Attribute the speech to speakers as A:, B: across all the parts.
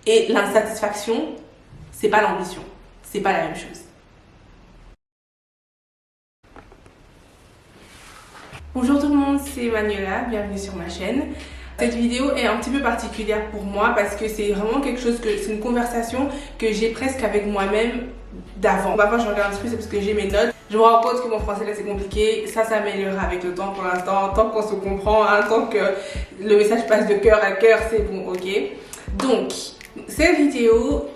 A: Et l'insatisfaction, c'est pas l'ambition. C'est pas la même chose. Bonjour tout le monde, c'est Manuela, bienvenue sur ma chaîne. Cette vidéo est un petit peu particulière pour moi parce que c'est vraiment quelque chose c'est une conversation que j'ai presque avec moi-même d'avant. Parfois je regarde un petit peu, c'est parce que j'ai mes notes. Je me rends compte que mon français là c'est compliqué, ça s'améliorera avec le temps pour l'instant, tant qu'on se comprend, tant que le message passe de cœur à cœur, c'est bon, ok. Donc, cette vidéo,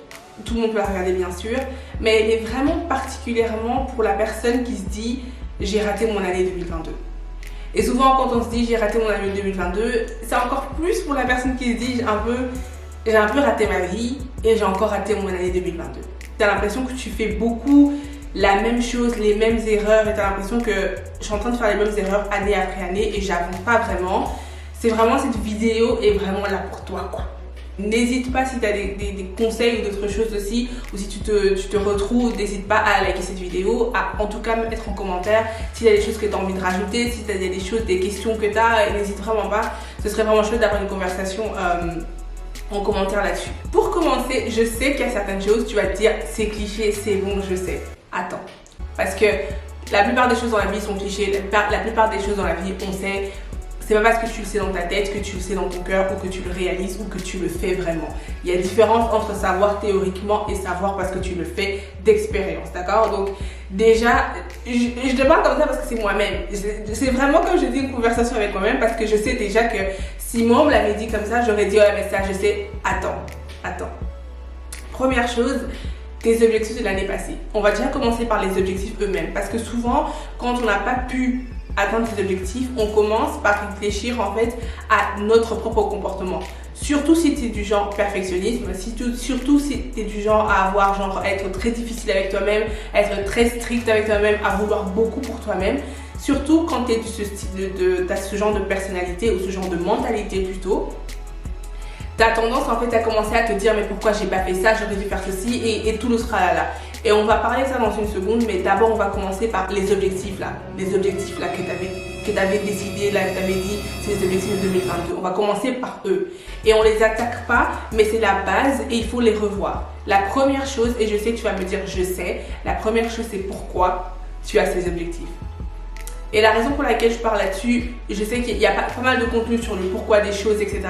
A: tout le monde peut la regarder bien sûr, mais elle est vraiment particulièrement pour la personne qui se dit j'ai raté mon année 2022. Et souvent quand on se dit j'ai raté mon année 2022, c'est encore plus pour la personne qui se dit j'ai un peu raté ma vie et j'ai encore raté mon année 2022. Tu as l'impression que tu fais beaucoup la même chose, les mêmes erreurs et tu as l'impression que je suis en train de faire les mêmes erreurs année après année et j'avance pas vraiment. C'est vraiment, cette vidéo est vraiment là pour toi quoi. N'hésite pas si tu as des conseils ou d'autres choses aussi, ou si tu te retrouves, n'hésite pas à liker cette vidéo, à en tout cas mettre en commentaire s'il y a des choses que tu as envie de rajouter, si tu as des choses, des questions que tu as, n'hésite vraiment pas. Ce serait vraiment chouette d'avoir une conversation en commentaire là-dessus. Pour commencer, je sais qu'il y a certaines choses, tu vas te dire c'est cliché, c'est bon, je sais. Attends, parce que la plupart des choses dans la vie sont clichés, la plupart des choses dans la vie on sait. C'est pas parce que tu le sais dans ta tête, que tu le sais dans ton cœur ou que tu le réalises ou que tu le fais vraiment. Il y a différence entre savoir théoriquement et savoir parce que tu le fais d'expérience, d'accord? Donc déjà, je te parle comme ça parce que c'est moi-même. C'est vraiment comme je dis une conversation avec moi-même parce que je sais déjà que si moi on me l'avait dit comme ça, j'aurais dit ouais mais ça je sais, attends. Première chose, tes objectifs de l'année passée. On va déjà commencer par les objectifs eux-mêmes parce que souvent quand on n'a pas pu atteindre ses objectifs, on commence par réfléchir en fait à notre propre comportement. Surtout si tu es du genre perfectionnisme, surtout si tu es du genre à être très difficile avec toi-même, être très strict avec toi-même, à vouloir beaucoup pour toi-même. Surtout quand tu es t'as ce genre de personnalité ou ce genre de mentalité plutôt. Tu as tendance en fait à commencer à te dire mais pourquoi j'ai pas fait ça, j'aurais dû faire ceci et tout le tralala. Et on va parler de ça dans une seconde, mais d'abord on va commencer par les objectifs là que tu avais décidé, là que tu avais dit c'est les objectifs de 2022. On va commencer par eux et on les attaque pas, mais c'est la base et il faut les revoir. La première chose, et je sais que tu vas me dire je sais, la première chose c'est pourquoi tu as ces objectifs. Et la raison pour laquelle je parle là-dessus, je sais qu'il y a pas mal de contenu sur le pourquoi des choses, etc.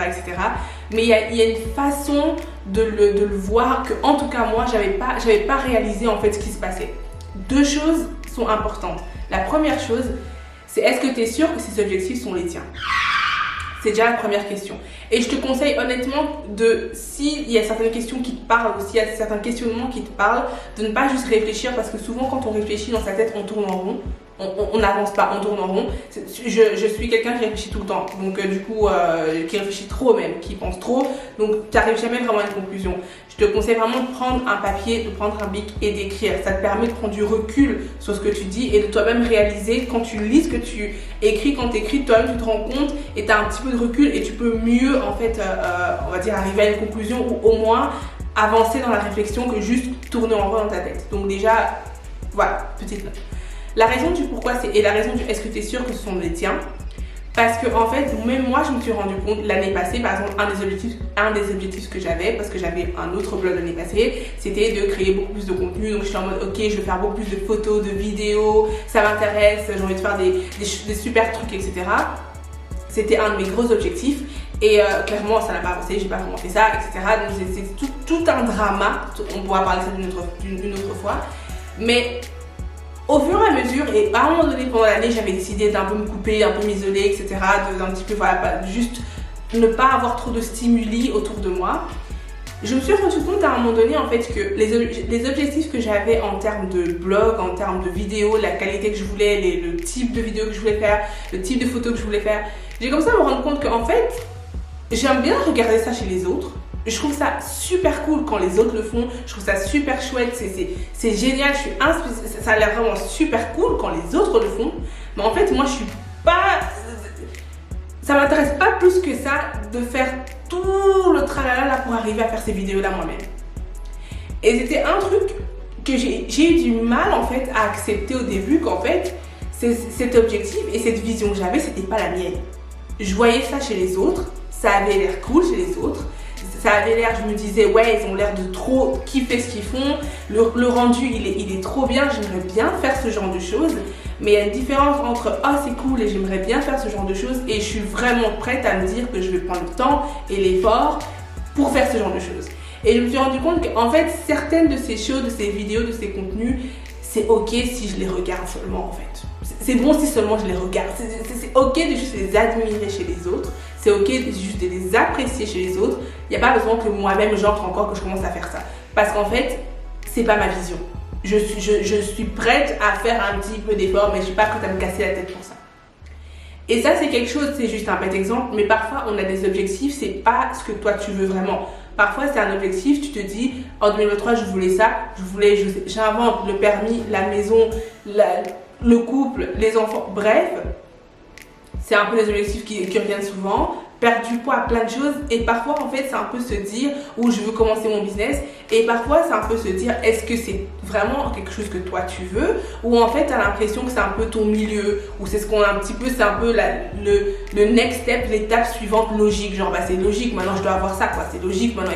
A: Mais il y a une façon de le voir que, en tout cas, moi, j'avais pas réalisé en fait ce qui se passait. Deux choses sont importantes. La première chose, c'est est-ce que tu es sûr que ces objectifs sont les tiens? C'est déjà la première question. Et je te conseille honnêtement s'il y a certaines questions qui te parlent ou s'il y a certains questionnements qui te parlent, de ne pas juste réfléchir parce que souvent quand on réfléchit dans sa tête, on tourne en rond. On n'avance pas, on tourne en rond. Je suis quelqu'un qui réfléchit tout le temps, donc qui réfléchit trop même, qui pense trop, donc tu n'arrives jamais vraiment à une conclusion. Je te conseille vraiment de prendre un papier, de prendre un bic et d'écrire. Ça te permet de prendre du recul sur ce que tu dis et de toi-même réaliser quand tu lis ce que tu écris, quand tu écris, toi-même tu te rends compte et tu as un petit peu de recul et tu peux mieux en fait, on va dire arriver à une conclusion ou au moins avancer dans la réflexion que juste tourner en rond dans ta tête. Donc déjà, voilà, petite note. La raison du pourquoi et la raison du est-ce que tu es sûr que ce sont les tiens, parce que en fait même moi je me suis rendu compte l'année passée, par exemple un des objectifs que j'avais, parce que j'avais un autre blog l'année passée, c'était de créer beaucoup plus de contenu. Donc je suis en mode ok, je vais faire beaucoup plus de photos, de vidéos, ça m'intéresse, j'ai envie de faire des super trucs, etc. C'était un de mes gros objectifs et clairement ça n'a pas avancé, j'ai pas vraiment fait ça, etc. Donc c'est tout un drama. On pourra parler de ça d'une autre fois, mais au fur et à mesure, et à un moment donné pendant l'année, j'avais décidé d'un peu me couper, un peu m'isoler, etc. D'un petit peu, voilà, juste ne pas avoir trop de stimuli autour de moi. Je me suis rendu compte à un moment donné en fait que les objectifs que j'avais en termes de blog, en termes de vidéos, la qualité que je voulais, le type de vidéo que je voulais faire, le type de photos que je voulais faire, j'ai comme ça me rendre compte qu'en fait, j'aime bien regarder ça chez les autres. Je trouve ça super cool quand les autres le font, je trouve ça super chouette, c'est génial, ça a l'air vraiment super cool quand les autres le font. Mais en fait moi je suis pas, ça m'intéresse pas plus que ça de faire tout le tralala là pour arriver à faire ces vidéos là moi-même. Et c'était un truc que j'ai eu du mal en fait à accepter au début, qu'en fait cet objectif et cette vision que j'avais, c'était pas la mienne. Je voyais ça chez les autres, ça avait l'air cool chez les autres, ça avait l'air, je me disais ouais, ils ont l'air de trop kiffer ce qu'ils font, le rendu il est trop bien, j'aimerais bien faire ce genre de choses. Mais il y a une différence entre « Ah, c'est cool et j'aimerais bien faire ce genre de choses » et je suis vraiment prête à me dire que je vais prendre le temps et l'effort pour faire ce genre de choses. Et je me suis rendu compte qu'en fait, certaines de ces choses, de ces vidéos, de ces contenus, c'est ok si je les regarde seulement en fait. C'est bon si seulement je les regarde. C'est ok de juste les admirer chez les autres. C'est ok de juste de les apprécier chez les autres. Il n'y a pas besoin que moi-même j'entre encore, que je commence à faire ça. Parce qu'en fait, c'est pas ma vision. Je suis prête à faire un petit peu d'effort, mais je suis pas prête à me casser la tête pour ça. Et ça, c'est quelque chose, c'est juste un bête exemple, mais parfois on a des objectifs, c'est pas ce que toi tu veux vraiment. Parfois, c'est un objectif, tu te dis, en 2023, je voulais ça, j'invente le permis, la maison, le couple, les enfants, bref. C'est un peu les objectifs qui reviennent souvent. Perdre du poids, plein de choses. Et parfois, en fait, c'est un peu se dire, ou je veux commencer mon business. Et parfois, c'est un peu se dire, est-ce que c'est vraiment quelque chose que toi tu veux? Ou en fait, tu as l'impression que c'est un peu ton milieu. Ou c'est ce qu'on a un petit peu, c'est un peu le next step, l'étape suivante logique. Genre, bah, c'est logique, maintenant je dois avoir ça, quoi. C'est logique, maintenant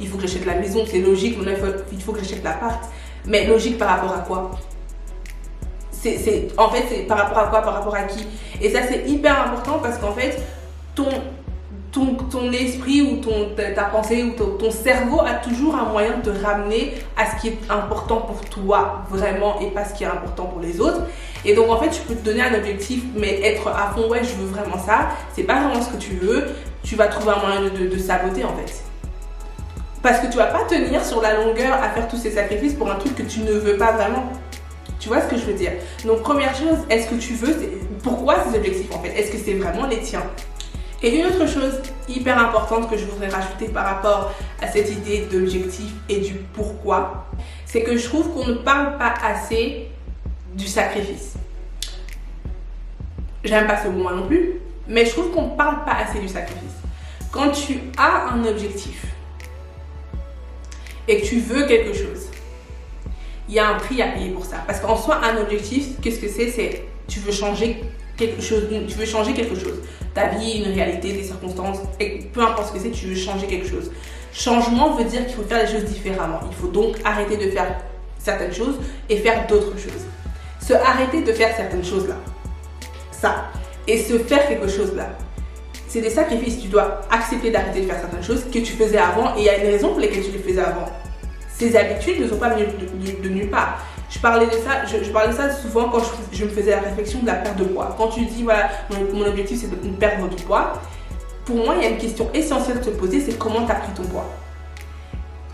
A: il faut que j'achète la maison. C'est logique, maintenant il faut que j'achète l'appart. Mais logique par rapport à quoi? En fait, c'est par rapport à quoi? Par rapport à qui? Et ça, c'est hyper important parce qu'en fait, ton esprit ou ta pensée ou ton cerveau a toujours un moyen de te ramener à ce qui est important pour toi vraiment et pas ce qui est important pour les autres. Et donc en fait, tu peux te donner un objectif mais être à fond, ouais, je veux vraiment ça, c'est pas vraiment ce que tu veux, tu vas trouver un moyen de saboter en fait. Parce que tu vas pas tenir sur la longueur à faire tous ces sacrifices pour un truc que tu ne veux pas vraiment. Tu vois ce que je veux dire? Donc première chose, est-ce que tu veux, pourquoi ces objectifs en fait? Est-ce que c'est vraiment les tiens? Et une autre chose hyper importante que je voudrais rajouter par rapport à cette idée d'objectif et du pourquoi, c'est que je trouve qu'on ne parle pas assez du sacrifice. J'aime pas ce mot moi non plus, mais je trouve qu'on ne parle pas assez du sacrifice. Quand tu as un objectif et que tu veux quelque chose, il y a un prix à payer pour ça. Parce qu'en soi, un objectif, qu'est-ce que c'est? C'est tu veux changer quelque chose, ta vie, une réalité, des circonstances, et peu importe ce que c'est, tu veux changer quelque chose. Changement veut dire qu'il faut faire les choses différemment. Il faut donc arrêter de faire certaines choses et faire d'autres choses. Se arrêter de faire certaines choses là, ça, et se faire quelque chose là, c'est des sacrifices. Tu dois accepter d'arrêter de faire certaines choses que tu faisais avant et il y a une raison pour laquelle tu les faisais avant. Ces habitudes ne sont pas venues de nulle part. Je parlais de ça souvent quand je me faisais la réflexion de la perte de poids. Quand tu dis, voilà, mon objectif c'est de perdre du poids, pour moi, il y a une question essentielle de se poser, c'est comment tu as pris ton poids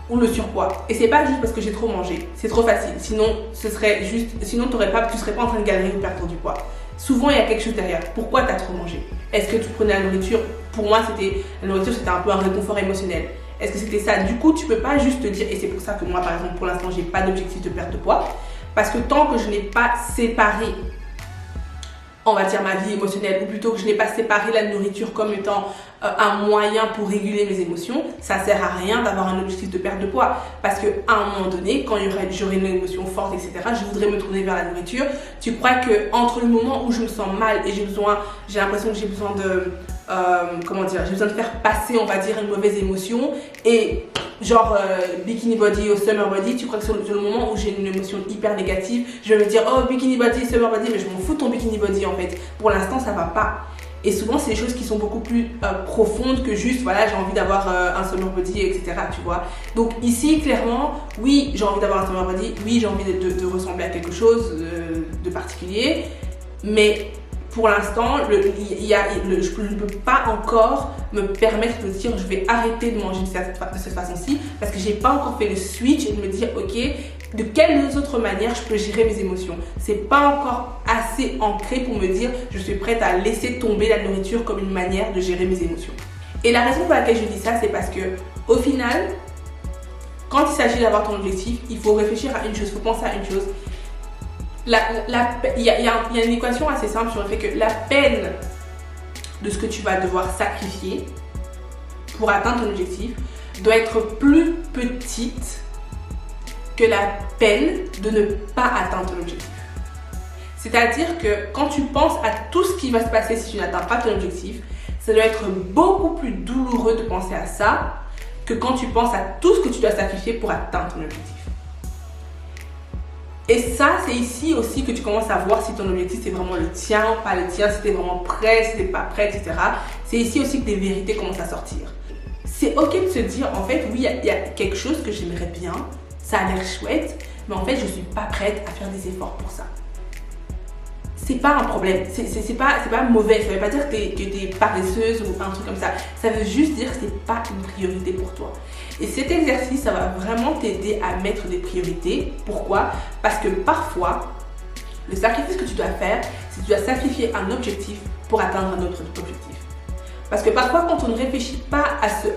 A: ou le surpoids. Et c'est pas juste parce que j'ai trop mangé, c'est trop facile. Sinon, tu serais pas en train de galérer pour perdre du poids. Souvent, il y a quelque chose derrière. Pourquoi tu as trop mangé? Est-ce que tu prenais la nourriture? Pour moi, la nourriture, c'était un peu un réconfort émotionnel. Est-ce que c'était ça? Du coup, tu peux pas juste te dire, et c'est pour ça que moi, par exemple, pour l'instant, j'ai pas d'objectif de perte de poids, parce que tant que je n'ai pas séparé, on va dire, ma vie émotionnelle, ou plutôt que je n'ai pas séparé la nourriture comme étant un moyen pour réguler mes émotions, ça sert à rien d'avoir un objectif de perte de poids. Parce qu'à un moment donné, quand j'aurai une émotion forte, etc., je voudrais me tourner vers la nourriture. Tu crois que entre le moment où je me sens mal et j'ai l'impression que j'ai besoin de j'ai besoin de faire passer, on va dire, une mauvaise émotion et genre bikini body ou summer body, tu crois que sur le moment où j'ai une émotion hyper négative, je vais me dire oh bikini body, summer body, mais je m'en fous de ton bikini body en fait. Pour l'instant, ça va pas. Et souvent, c'est des choses qui sont beaucoup plus profondes que juste, voilà, j'ai envie d'avoir un summer body, etc., tu vois. Donc ici, clairement, oui, j'ai envie d'avoir un summer body, oui, j'ai envie de ressembler à quelque chose de particulier, mais pour l'instant, je ne peux pas encore me permettre de dire je vais arrêter de manger de cette façon-ci parce que j'ai pas encore fait le switch et de me dire ok, de quelles autres manières je peux gérer mes émotions. C'est pas encore assez ancré pour me dire je suis prête à laisser tomber la nourriture comme une manière de gérer mes émotions. Et la raison pour laquelle je dis ça, c'est parce que au final, quand il s'agit d'avoir ton objectif, il faut réfléchir à une chose, il faut penser à une chose. Il y a une équation assez simple sur le fait que la peine de ce que tu vas devoir sacrifier pour atteindre ton objectif doit être plus petite que la peine de ne pas atteindre ton objectif. C'est-à-dire que quand tu penses à tout ce qui va se passer si tu n'atteins pas ton objectif, ça doit être beaucoup plus douloureux de penser à ça que quand tu penses à tout ce que tu dois sacrifier pour atteindre ton objectif. Et ça, c'est ici aussi que tu commences à voir si ton objectif c'est vraiment le tien, pas le tien, si tu es vraiment prêt, si tu n'es pas prêt, etc. C'est ici aussi que tes vérités commencent à sortir. C'est ok de se dire, en fait, oui, il y a quelque chose que j'aimerais bien, ça a l'air chouette, mais en fait, je ne suis pas prête à faire des efforts pour ça. C'est pas un problème, c'est pas mauvais, ça veut pas dire que t'es paresseuse ou un truc comme ça. Ça veut juste dire que c'est pas une priorité pour toi. Et cet exercice, ça va vraiment t'aider à mettre des priorités. Pourquoi? Parce que parfois, le sacrifice que tu dois faire, c'est que tu dois sacrifier un objectif pour atteindre un autre objectif. Parce que parfois, quand on ne réfléchit pas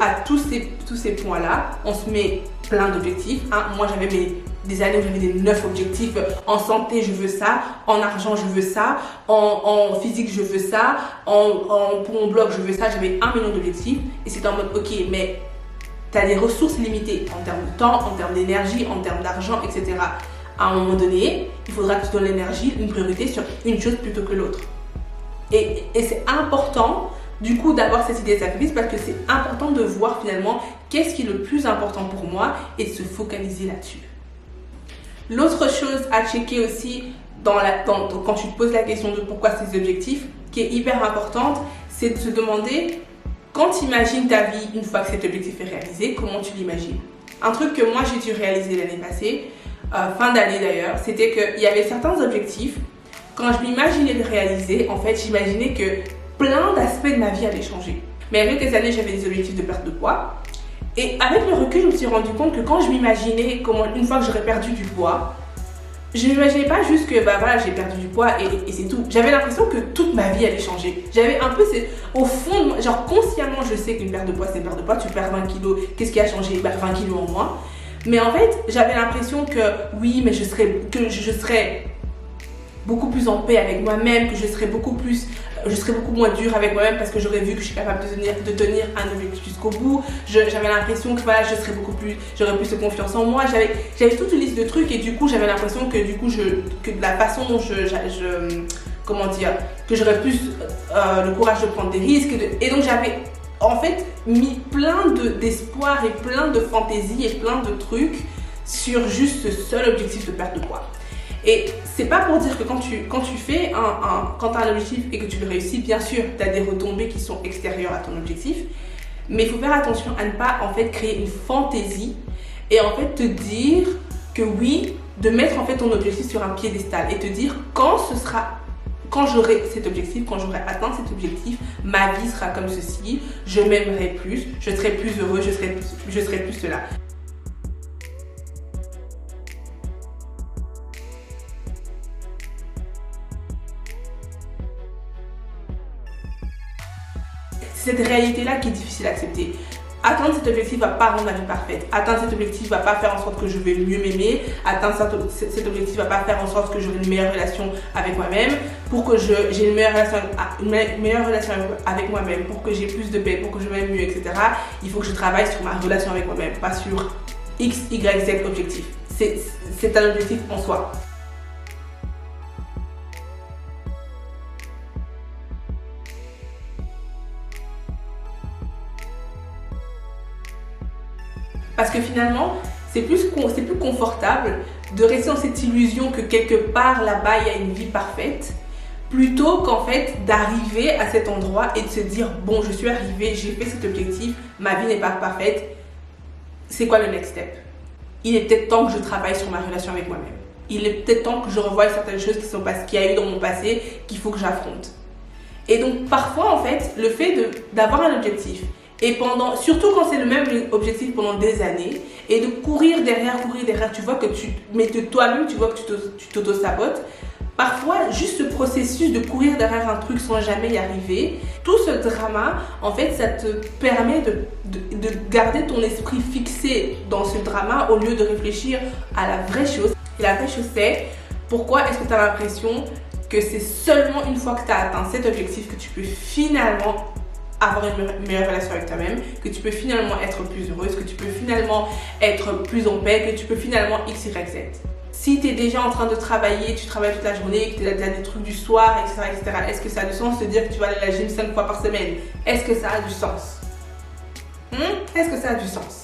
A: à tous ces points-là, on se met plein d'objectifs. Moi, j'avais des années où j'avais des 9 objectifs. En santé, je veux ça. En argent, je veux ça. En physique, je veux ça. Pour mon blog, je veux ça. J'avais 1 million d'objectifs. Et c'était en mode, ok, mais tu as des ressources limitées en termes de temps, en termes d'énergie, en termes d'argent, etc. À un moment donné, il faudra que tu donnes l'énergie, une priorité sur une chose plutôt que l'autre. Et c'est important du coup d'avoir cette idée de sacrifice parce que c'est important de voir finalement qu'est-ce qui est le plus important pour moi et de se focaliser là-dessus. L'autre chose à checker aussi quand tu te poses la question de pourquoi ces objectifs, qui est hyper importante, c'est de se demander quand tu imagines ta vie une fois que cet objectif est réalisé, comment tu l'imagines. Un truc que moi j'ai dû réaliser l'année passée, fin d'année d'ailleurs, c'était qu'il y avait certains objectifs, quand je m'imaginais le réaliser, en fait j'imaginais que plein d'aspects de ma vie allaient changer. Mais il y a quelques années, j'avais des objectifs de perte de poids. Et avec le recul, je me suis rendu compte que quand je m'imaginais comment une fois que j'aurais perdu du poids, je n'imaginais pas juste que voilà, j'ai perdu du poids et c'est tout. J'avais l'impression que toute ma vie allait changer. J'avais un peu, au fond, genre consciemment, je sais qu'une perte de poids, c'est une perte de poids. Tu perds 20 kilos, qu'est-ce qui a changé? 20 kilos en moins. Mais en fait, j'avais l'impression que oui, mais je serais beaucoup plus en paix avec moi-même, que je serais beaucoup moins dure avec moi-même parce que j'aurais vu que je suis capable de tenir un objectif jusqu'au bout. J'avais l'impression que voilà, j'aurais plus de confiance en moi. J'avais toute une liste de trucs et du coup, j'avais l'impression que du coup, que de la façon dont que j'aurais plus le courage de prendre des risques. Et donc, j'avais en fait mis plein d'espoir et plein de fantaisie et plein de trucs sur juste ce seul objectif de perte de poids. Et c'est pas pour dire que quand tu as un objectif et que tu le réussis, bien sûr, tu as des retombées qui sont extérieures à ton objectif, mais il faut faire attention à ne pas en fait créer une fantaisie et en fait te dire que oui, de mettre en fait ton objectif sur un piédestal et te dire quand j'aurai cet objectif, quand j'aurai atteint cet objectif, ma vie sera comme ceci, je m'aimerai plus, je serai plus heureux, je serai plus cela. C'est cette réalité-là qui est difficile à accepter. Atteindre cet objectif ne va pas rendre ma vie parfaite. Atteindre cet objectif ne va pas faire en sorte que je vais mieux m'aimer. Atteindre cet objectif ne va pas faire en sorte que j'aurai une meilleure relation avec moi-même. Pour que j'ai une meilleure relation avec moi-même, pour que j'ai plus de paix, pour que je m'aime mieux, etc. Il faut que je travaille sur ma relation avec moi-même, pas sur X, Y, Z objectif. C'est un objectif en soi. Parce que finalement, c'est plus confortable de rester dans cette illusion que quelque part là-bas, il y a une vie parfaite, plutôt qu'en fait d'arriver à cet endroit et de se dire « Bon, je suis arrivée, j'ai fait cet objectif, ma vie n'est pas parfaite, c'est quoi le next step ?» Il est peut-être temps que je travaille sur ma relation avec moi-même. Il est peut-être temps que je revoie certaines choses qu'il y a eu dans mon passé qu'il faut que j'affronte. Et donc parfois, en fait, le fait d'avoir un objectif, et surtout quand c'est le même objectif pendant des années, et de courir derrière, tu vois que mais de toi-même, tu vois que tu t'auto-sabotes. Parfois, juste ce processus de courir derrière un truc sans jamais y arriver, tout ce drama, en fait, ça te permet de garder ton esprit fixé dans ce drama au lieu de réfléchir à la vraie chose. Et la vraie chose, c'est pourquoi est-ce que tu as l'impression que c'est seulement une fois que tu as atteint cet objectif que tu peux finalement avoir une meilleure relation avec toi-même, que tu peux finalement être plus heureuse, que tu peux finalement être plus en paix, que tu peux finalement X, Y, Z. Si tu es déjà en train de travailler, tu travailles toute la journée, que tu as des trucs du soir, etc., est-ce que ça a du sens de dire que tu vas aller à la gym 5 fois par semaine? Est-ce que ça a du sens? Est-ce que ça a du sens?